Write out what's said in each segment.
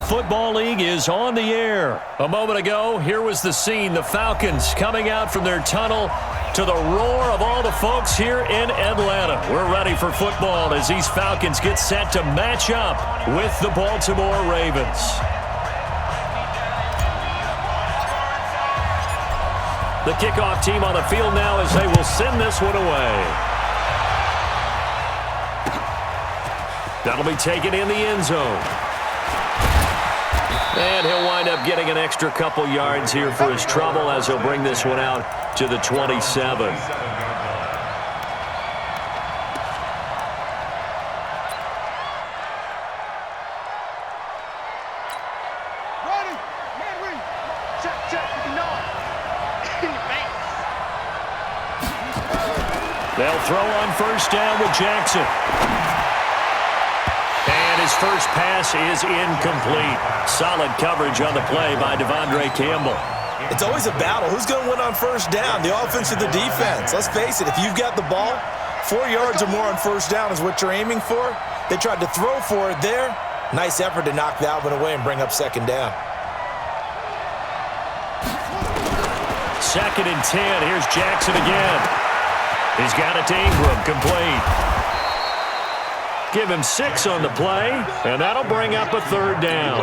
Football League is on the air. A moment ago, here was the scene. The Falcons coming out from their tunnel to the roar of all the folks here in Atlanta. We're ready for football as these Falcons get set to match up with the Baltimore Ravens. The kickoff team on the field now as they will send this one away. That'll be taken in the end zone. And he'll wind up getting an extra couple yards here for his trouble as he'll bring this one out to the 27. They'll throw on first down with Jackson. And his first pass is incomplete. Solid coverage on the play by Devondre Campbell. It's always a battle. Who's going to win on first down, the offense or the defense? Let's face it, if you've got the ball, 4 yards or more on first down is what you're aiming for. They tried to throw for it there. Nice effort to knock that one away and bring up second down. 2nd and 10. Here's Jackson again. He's got it to Ingram, complete. Give him 6 on the play, and that'll bring up a 3rd down.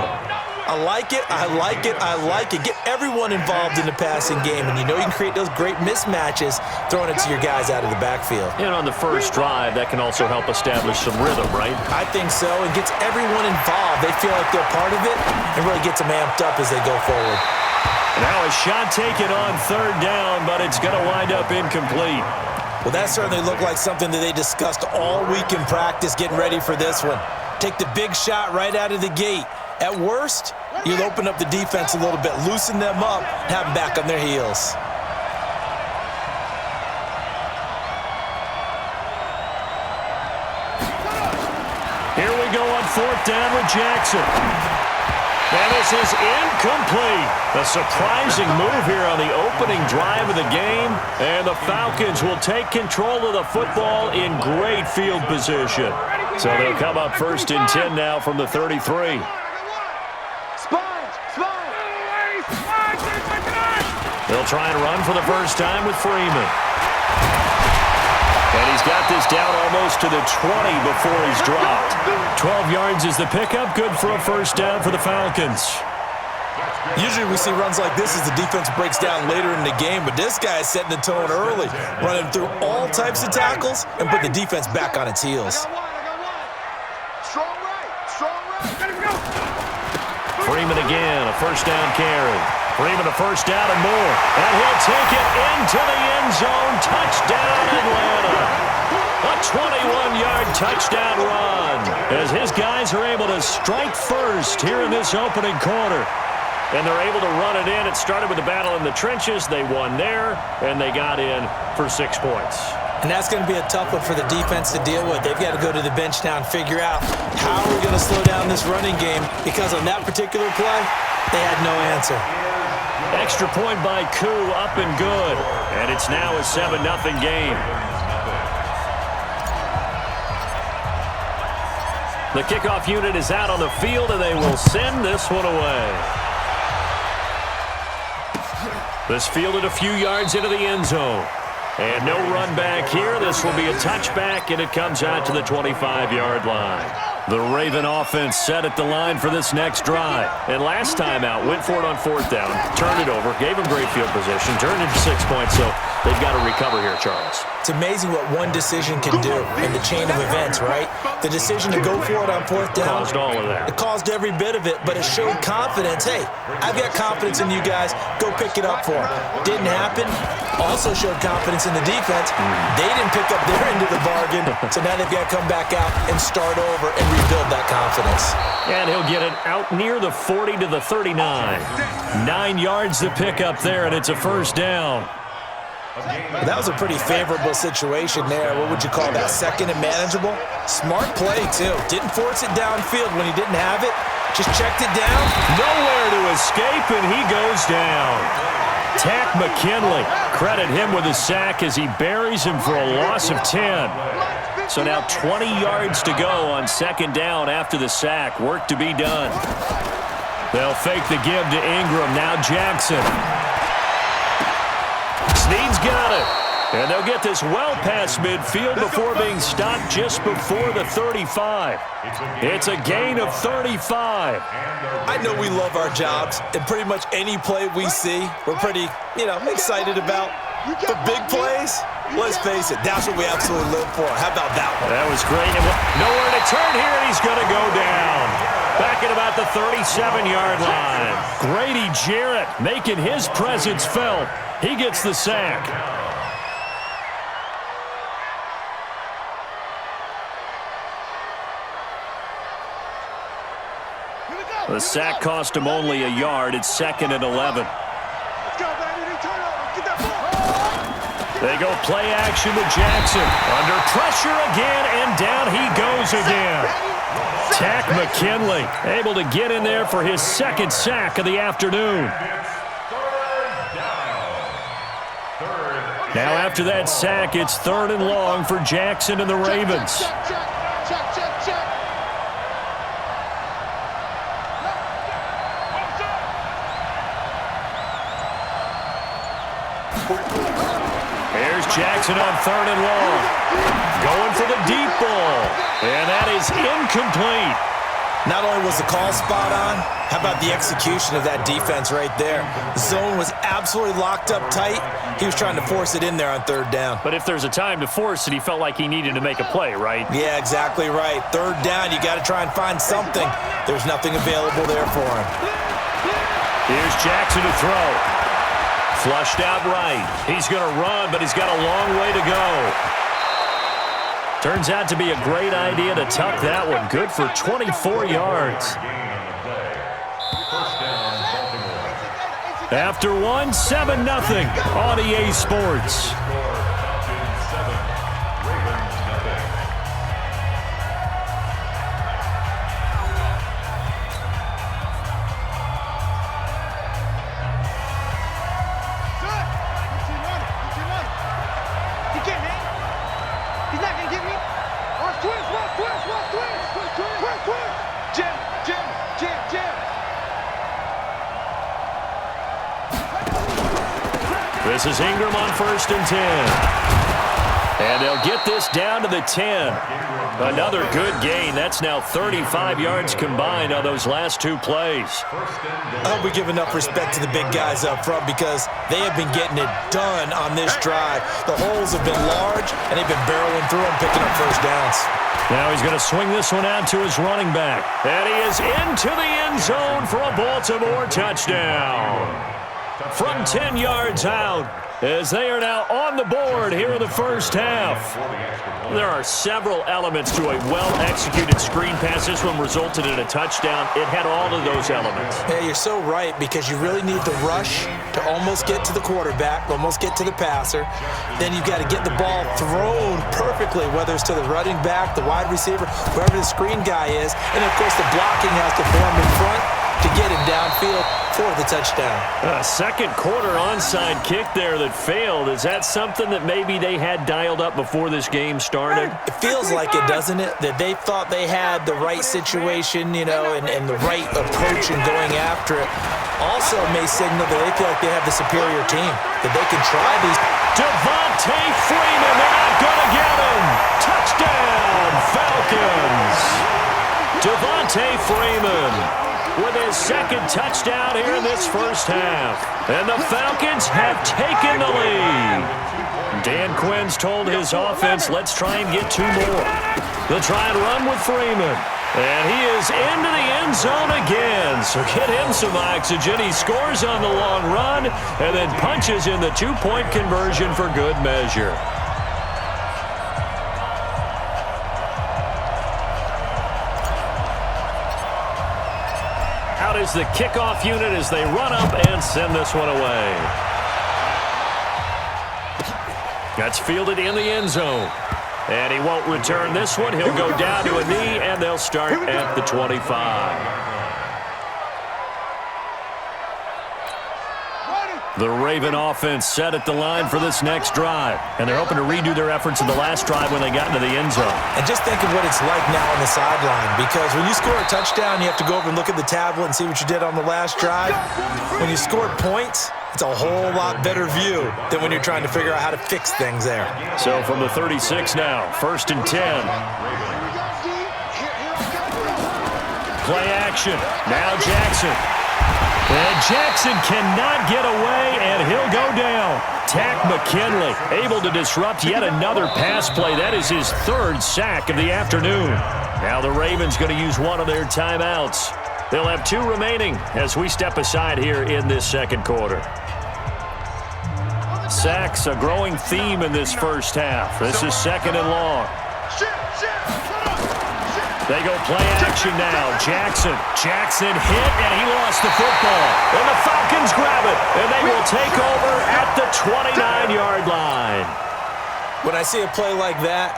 I like it, I like it, I like it. Get everyone involved in the passing game, and you know you can create those great mismatches throwing it to your guys out of the backfield. And on the first drive, that can also help establish some rhythm, right? I think so. It gets everyone involved. They feel like they're part of it and really gets them amped up as they go forward. Now a shot taken on 3rd down, but it's going to wind up incomplete. Well, that certainly looked like something that they discussed all week in practice getting ready for this one. Take the big shot right out of the gate. At worst, you'll open up the defense a little bit, loosen them up, have them back on their heels. Here we go on 4th down with Jackson. And this is incomplete. A surprising move here on the opening drive of the game. And the Falcons will take control of the football in great field position. So they'll come up 1st and 10 now from the 33. They'll try and run for the first time with Freeman. And he's got this down almost to the 20 before he's dropped. 12 yards is the pickup. Good for a first down for the Falcons. Usually we see runs like this as the defense breaks down later in the game, but this guy is setting the tone early, running through all types of tackles and put the defense back on its heels. Freeman again, a first down carry. Freeman a first down and more. And he'll take it into the end zone. Touchdown, Atlanta. A 21-yard touchdown run as his guys are able to strike first here in this opening quarter. And they're able to run it in. It started with a battle in the trenches. They won there, and they got in for 6 points. And that's going to be a tough one for the defense to deal with. They've got to go to the bench now and figure out how are we going to slow down this running game, because on that particular play, they had no answer. Extra point by Koo, up and good. And it's now a 7-0 game. The kickoff unit is out on the field, and they will send this one away. This fielded a few yards into the end zone. And no run back here. This will be a touchback, and it comes out to the 25-yard line. The Raven offense set at the line for this next drive. And last time out, went for it on 4th down, turned it over, gave them great field position, turned into 6 points, so they've got to recover here, Charles. It's amazing what one decision can do in the chain of events, right? The decision to go for it on 4th down. Caused all of that. It caused every bit of it, but it showed confidence. Hey, I've got confidence in you guys. Go pick it up for them. Didn't happen. Also showed confidence in the defense. They didn't pick up their end of the bargain, so now they've got to come back out and start over and rebuild that confidence. And he'll get it out near the 40 to the 39. 9 yards to pick up there, and it's a first down. That was a pretty favorable situation there. What would you call that? 2nd and manageable? Smart play, too. Didn't force it downfield when he didn't have it. Just checked it down. Nowhere to escape, and he goes down. Tack McKinley. Credit him with a sack as he buries him for a loss of 10. So now 20 yards to go on 2nd down after the sack. Work to be done. They'll fake the give to Ingram. Now Jackson. Snead's got it. And they'll get this well past midfield before being stopped just before the 35. It's a gain of 35. I know we love our jobs, and pretty much any play we see, we're pretty, excited about. The big plays, let's face it, that's what we absolutely live for. How about that one? That was great. And nowhere to turn here, and he's going to go down. Back at about the 37-yard line. Grady Jarrett making his presence felt. He gets the sack. The sack cost him only a yard. It's 2nd and 11. They go play action to Jackson. Under pressure again, and down he goes again. Tack McKinley able to get in there for his 2nd sack of the afternoon. Now after that sack, it's 3rd and long for Jackson and the Ravens. Here's Jackson on 3rd and long. Going for the deep ball. And that is incomplete. Not only was the call spot on, how about the execution of that defense right there? The zone was absolutely locked up tight. He was trying to force it in there on 3rd down. But if there's a time to force it, he felt like he needed to make a play, right? Yeah, exactly right. 3rd down, you got to try and find something. There's nothing available there for him. Here's Jackson to throw. Flushed out right. He's going to run, but he's got a long way to go. Turns out to be a great idea to tuck that one. Good for 24 yards. After one, 7-0 on EA Sports. This is Ingram on 1st and 10. And they'll get this down to the 10. Another good gain. That's now 35 yards combined on those last 2 plays. I hope we give enough respect to the big guys up front because they have been getting it done on this drive. The holes have been large, and they've been barreling through them, picking up 1st downs. Now he's going to swing this one out to his running back. And he is into the end zone for a Baltimore touchdown. From 10 yards out, as they are now on the board here in the first half. There are several elements to a well-executed screen pass. This one resulted in a touchdown. It had all of those elements. Yeah, you're so right because you really need the rush to almost get to the quarterback, almost get to the passer. Then you've got to get the ball thrown perfectly, whether it's to the running back, the wide receiver, whoever the screen guy is. And, of course, the blocking has to form in front to get him downfield for the touchdown. A second quarter onside kick there that failed. Is that something that maybe they had dialed up before this game started? It feels like it, doesn't it? That they thought they had the right situation, and the right approach in going after it. Also may signal that they feel like they have the superior team, that they can try these. Devontae Freeman, they're not going to get him. Touchdown, Falcons. Devontae Freeman with his 2nd touchdown here in this first half. And the Falcons have taken the lead. Dan Quinn's told his offense, let's try and get 2 more. They'll try and run with Freeman. And he is into the end zone again. So get him some oxygen. He scores on the long run and then punches in the 2-point conversion for good measure. Out is the kickoff unit as they run up and send this one away. That's fielded in the end zone. And he won't return this one. He'll go down to a knee, and they'll start at the 25. The Raven offense set at the line for this next drive, and they're hoping to redo their efforts in the last drive when they got into the end zone. And just think of what it's like now on the sideline, because when you score a touchdown, you have to go over and look at the tablet and see what you did on the last drive. When you scored points, it's a whole lot better view than when you're trying to figure out how to fix things there. So from the 36 now, 1st and 10. Play action. Now Jackson. And Jackson cannot get away, and he'll go down. Tack McKinley able to disrupt yet another pass play. That is his 3rd sack of the afternoon. Now the Ravens going to use one of their timeouts. They'll have 2 remaining as we step aside here in this second quarter. Sacks, a growing theme in this first half. This is 2nd and long. They go play action now. Jackson hit, and he lost the football. And the Falcons grab it, and they will take over at the 29-yard line. When I see a play like that,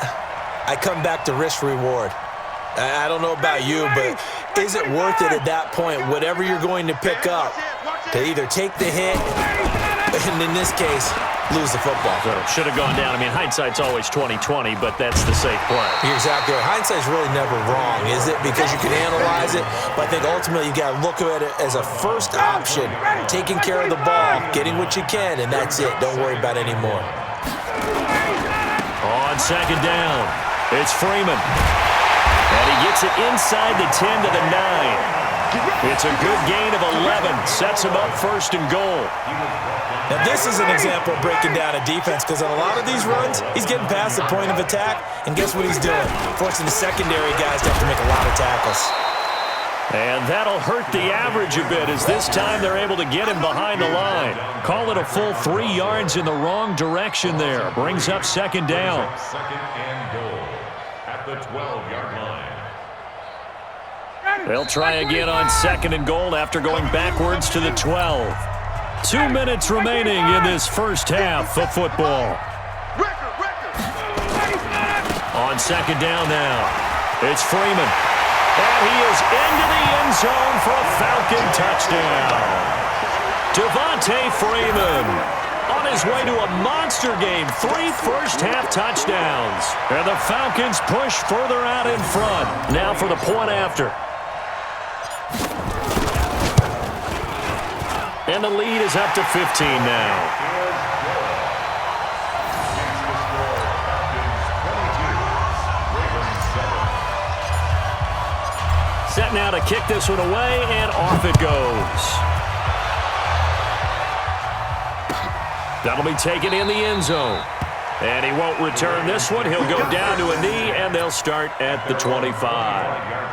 I come back to risk-reward. I don't know about you, but is it worth it at that point, whatever you're going to pick up, to either take the hit, and in this case, lose the football? So should have gone down. I mean, hindsight's always 20/20, but that's the safe play. You're exactly right. Hindsight's really never wrong, is it? Because you can analyze it, but I think ultimately you got to look at it as a first option, taking care of the ball, getting what you can, and that's it. Don't worry about it anymore. On 2nd down, it's Freeman. And he gets it inside the 10 to the 9. It's a good gain of 11. Sets him up 1st and goal. Now, this is an example of breaking down a defense, because on a lot of these runs, he's getting past the point of attack, and guess what he's doing? Forcing the secondary guys to have to make a lot of tackles. And that'll hurt the average a bit, as this time they're able to get him behind the line. Call it a full 3 yards in the wrong direction there. Brings up 2nd down. 2nd and goal at the 12-yard line. They'll try again on 2nd and goal after going backwards to the 12. 2 minutes remaining in this first half of football. On 2nd down now, it's Freeman. And he is into the end zone for a Falcon touchdown. Devontae Freeman on his way to a monster game. 3 first-half touchdowns. And the Falcons push further out in front. Now for the point after. And the lead is up to 15 now. Set now to kick this one away, and off it goes. That'll be taken in the end zone. And he won't return this one. He'll go down to a knee, and they'll start at the 25.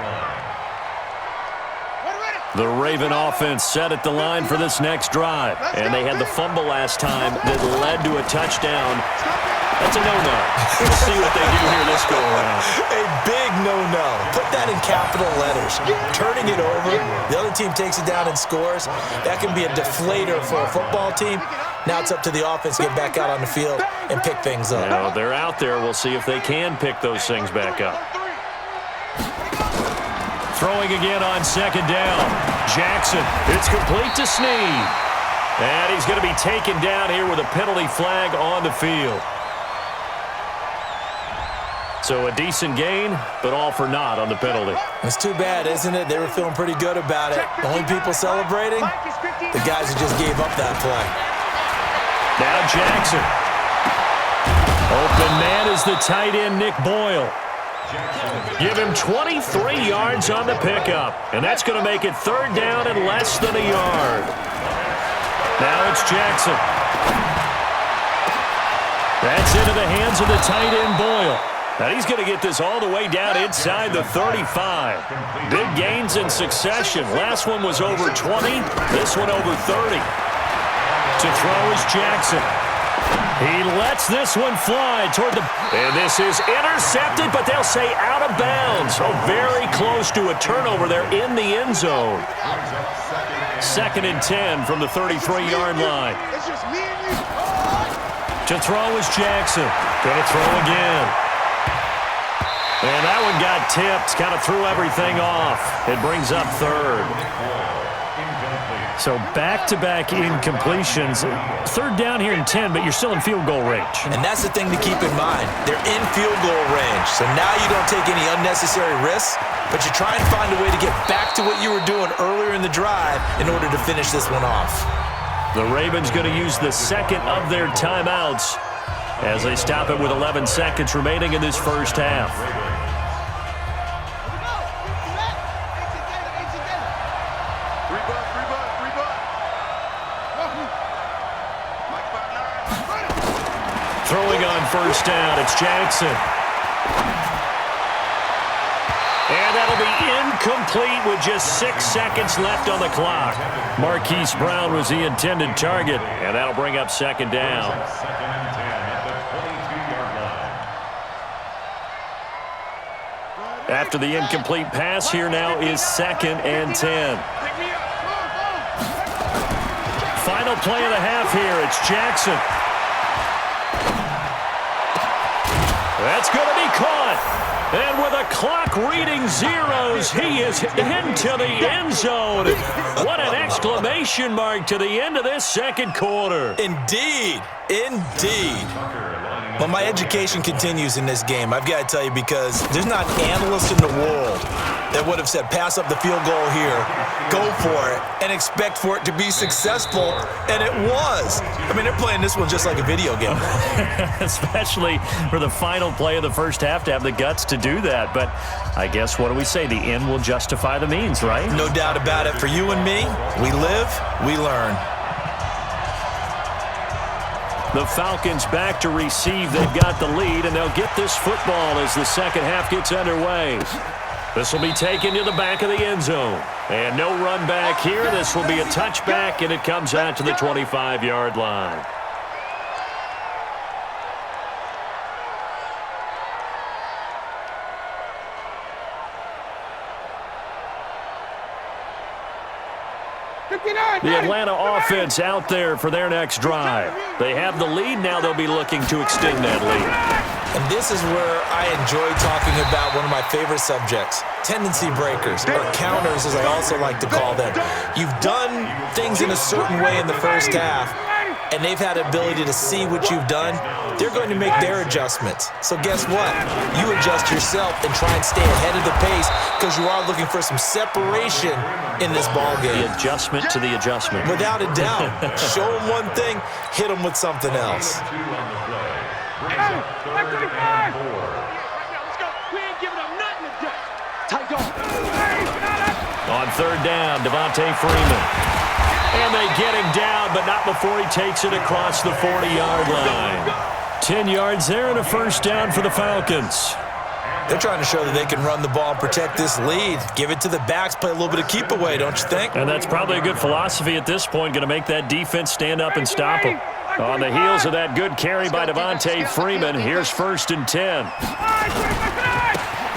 The Raven offense set at the line for this next drive. And they had the fumble last time that led to a touchdown. That's a no-no. We'll see what they do here this go-around. A big no-no. Put that in capital letters. Turning it over, the other team takes it down and scores. That can be a deflator for a football team. Now it's up to the offense to get back out on the field and pick things up. Now they're out there. We'll see if they can pick those things back up. Throwing again on 2nd down. Jackson, it's complete to Snead. And he's going to be taken down here with a penalty flag on the field. So a decent gain, but all for naught on the penalty. It's too bad, isn't it? They were feeling pretty good about it. The only people celebrating, the guys who just gave up that play. Now Jackson. Open man is the tight end, Nick Boyle. Give him 23 yards on the pickup. And that's going to make it 3rd down and less than a yard. Now it's Jackson. That's into the hands of the tight end, Boyle. Now he's going to get this all the way down inside the 35. Big gains in succession. Last one was over 20. This one over 30. To throw is Jackson. He lets this one fly toward the... And this is intercepted, but they'll say out of bounds. So very close to a turnover there in the end zone. 2nd and 10 from the 33-yard line. To throw is Jackson. Going to throw again. And that one got tipped, kind of threw everything off. It brings up 3rd. So back-to-back incompletions. Third down here in 10, but you're still in field goal range. And that's the thing to keep in mind. They're in field goal range. So now you don't take any unnecessary risks, but you try and find a way to get back to what you were doing earlier in the drive in order to finish this one off. The Ravens going to use the second of their timeouts as they stop it with 11 seconds remaining in this first half. Throwing on first down, it's Jackson. And that'll be incomplete with just 6 seconds left on the clock. Marquise Brown was the intended target, and that'll bring up second down. Second and 10 at the 22-yard line. After the incomplete pass, here now is second and 10. Final play of the half here, it's Jackson. That's going to be caught. And with a clock reading zeros, he is into the end zone. What an exclamation mark to the end of this second quarter. Indeed. Indeed. Well, my education continues in this game, I've got to tell you, because there's not an analyst in the world that would have said pass up the field goal here, go for it, and expect for it to be successful, and it was. I mean, they're playing this one just like a video game. Especially for the final play of the first half to have the guts to do that. But I guess, what do we say? The end will justify the means, right? No doubt about it. For you and me, we live, we learn. The Falcons back to receive. They've got the lead, and they'll get this football as the second half gets underway. This will be taken to the back of the end zone. And no run back here. This will be a touchback, and it comes out to the 25-yard line. The Atlanta offense out there for their next drive. They have the lead. Now they'll be looking to extend that lead. And this is where I enjoy talking about one of my favorite subjects, tendency breakers, or counters as I also like to call them. You've done things in a certain way in the first half, and they've had the ability to see what you've done. They're going to make their adjustments. So guess what? You adjust yourself and try and stay ahead of the pace, because you are looking for some separation in this ball game. The adjustment to the adjustment. Without a doubt. Show them one thing, hit them with something else. On third down, Devontae Freeman. And they get him down, but not before he takes it across the 40-yard line. 10 yards there and a first down for the Falcons. They're trying to show that they can run the ball and protect this lead. Give it to the backs, play a little bit of keep away, don't you think? And that's probably a good philosophy at this point, going to make that defense stand up and stop them. On the heels of that good carry by Devontae Freeman, here's first and 10.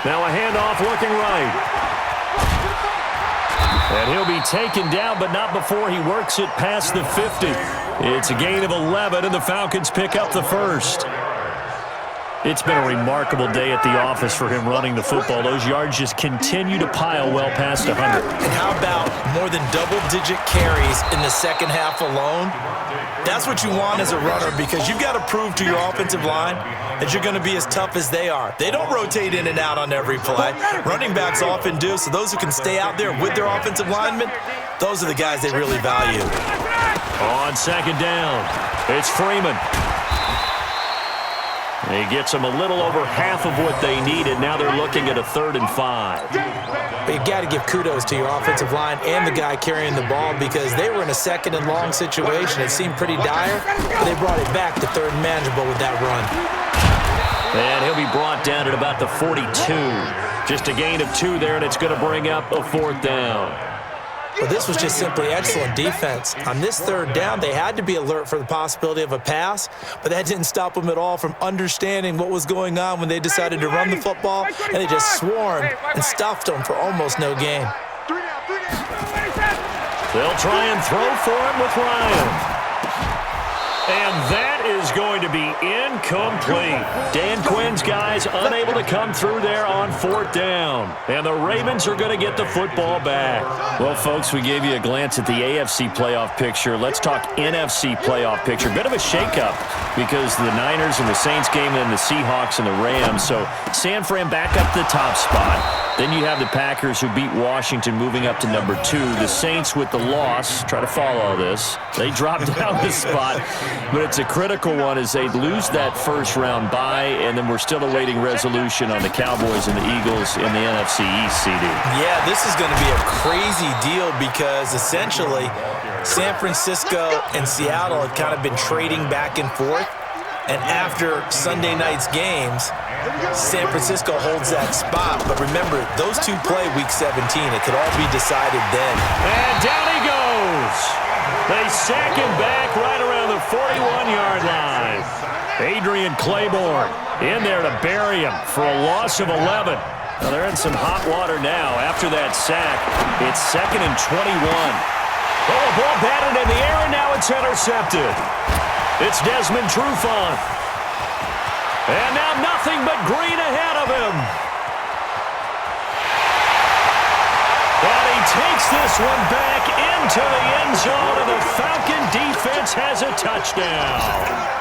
Now a handoff looking right. And he'll be taken down, but not before he works it past the 50. It's a gain of 11, and the Falcons pick up the first. It's been a remarkable day at the office for him running the football. Those yards just continue to pile well past 100. And how about more than double-digit carries in the second half alone? That's what you want as a runner, because you've got to prove to your offensive line that you're going to be as tough as they are. They don't rotate in and out on every play. Running backs often do, so those who can stay out there with their offensive linemen, those are the guys they really value. On second down, it's Freeman. He gets them a little over half of what they needed. Now they're looking at a 3rd and 5. But you've got to give kudos to your offensive line and the guy carrying the ball, because they were in a 2nd and long situation. It seemed pretty dire, but they brought it back to 3rd and manageable with that run. And he'll be brought down at about the 42. Just a gain of 2 there, and it's going to bring up a 4th down. Well, this was just simply excellent defense. On this 3rd down, they had to be alert for the possibility of a pass, but that didn't stop them at all from understanding what was going on when they decided to run the football, and they just swarmed and stuffed them for almost no gain. They'll try and throw for him with Ryan. And that is going to be incomplete. Dan Quinn's guys unable to come through there on 4th down. And the Ravens are going to get the football back. Well, folks, we gave you a glance at the AFC playoff picture. Let's talk NFC playoff picture. Bit of a shakeup because the Niners and the Saints game and the Seahawks and the Rams. So San Fran back up the top spot. Then you have the Packers who beat Washington moving up to number 2. The Saints with the loss, try to follow all this. They drop down the spot, but it's a critical one as they lose that first round bye, and then we're still awaiting resolution on the Cowboys and the Eagles in the NFC East, CD. Yeah, this is going to be a crazy deal because essentially San Francisco and Seattle have kind of been trading back and forth. And after Sunday night's games, San Francisco holds that spot. But remember, those two play Week 17. It could all be decided then. And down he goes. They sack him back right around the 41-yard line. Adrian Claiborne in there to bury him for a loss of 11. Now they're in some hot water now after that sack. It's 2nd and 21. Oh, a ball batted in the air, and now it's intercepted. It's Desmond Trufant. And now nothing but green ahead of him. And he takes this one back into the end zone, and the Falcon defense has a touchdown.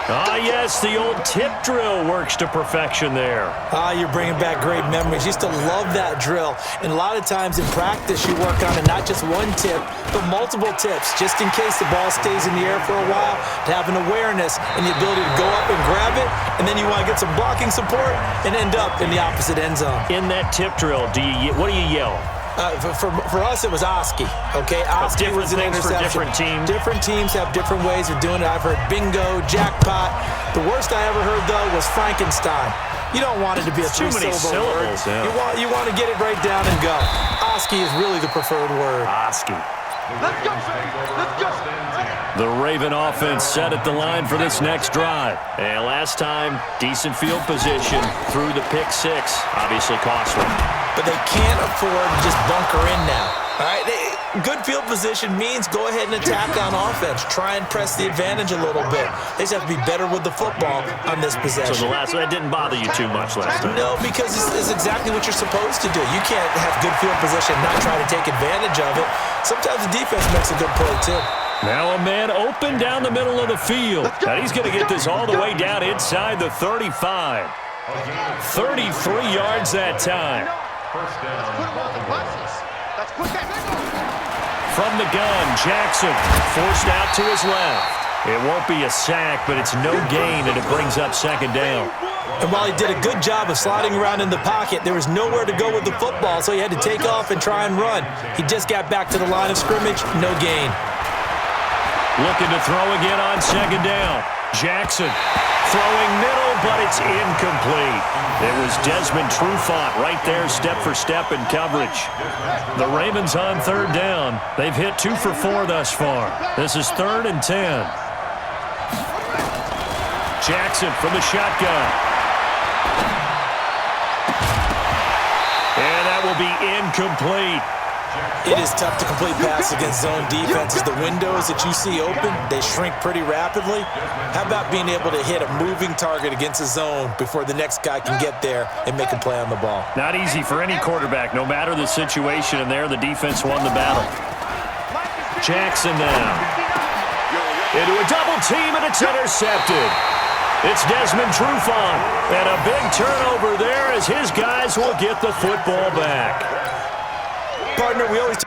Ah, yes, the old tip drill works to perfection there. You're bringing back great memories. Used to love that drill. And a lot of times in practice, you work on it, not just one tip, but multiple tips, just in case the ball stays in the air for a while, to have an awareness and the ability to go up and grab it, and then you want to get some blocking support and end up in the opposite end zone. In that tip drill, what do you yell? For us, it was Oski, okay? Oski was an interception. For different teams. Different teams have different ways of doing it. I've heard bingo, jackpot. The worst I ever heard, though, was Frankenstein. You don't want it to be a three-syllable word. Yeah. You want to get it right down and go. Oski is really the preferred word. Oski. Let's go. Let's go. The Raven offense set at the line for this next drive. And last time, decent field position through the pick 6. Obviously costly. But they can't afford to just bunker in now. All right, good field position means go ahead and attack on offense. Try and press the advantage a little bit. They just have to be better with the football on this possession. So that didn't bother you too much last time? No, because it's exactly what you're supposed to do. You can't have good field position and not try to take advantage of it. Sometimes the defense makes a good play, too. Now a man open down the middle of the field. And he's going to get this all the way down inside the 35. 33 yards that time. First down. From the gun, Jackson forced out to his left. It won't be a sack, but it's no gain, and it brings up 2nd down. And while he did a good job of sliding around in the pocket, there was nowhere to go with the football, so he had to take off and try and run. He just got back to the line of scrimmage, no gain. Looking to throw again on 2nd down. Jackson throwing middle, but it's incomplete. It was Desmond Trufant right there, step for step in coverage. The Ravens on 3rd down. They've hit 2 for 4 thus far. This is 3rd and 10. Jackson from the shotgun. And that will be incomplete. It is tough to complete passes against zone defenses. The windows that you see open, they shrink pretty rapidly. How about being able to hit a moving target against a zone before the next guy can get there and make a play on the ball? Not easy for any quarterback, no matter the situation, and there the defense won the battle. Jackson now. Into a double team, and it's intercepted. It's Desmond Trufant, and a big turnover there as his guys will get the football back. Partner, we always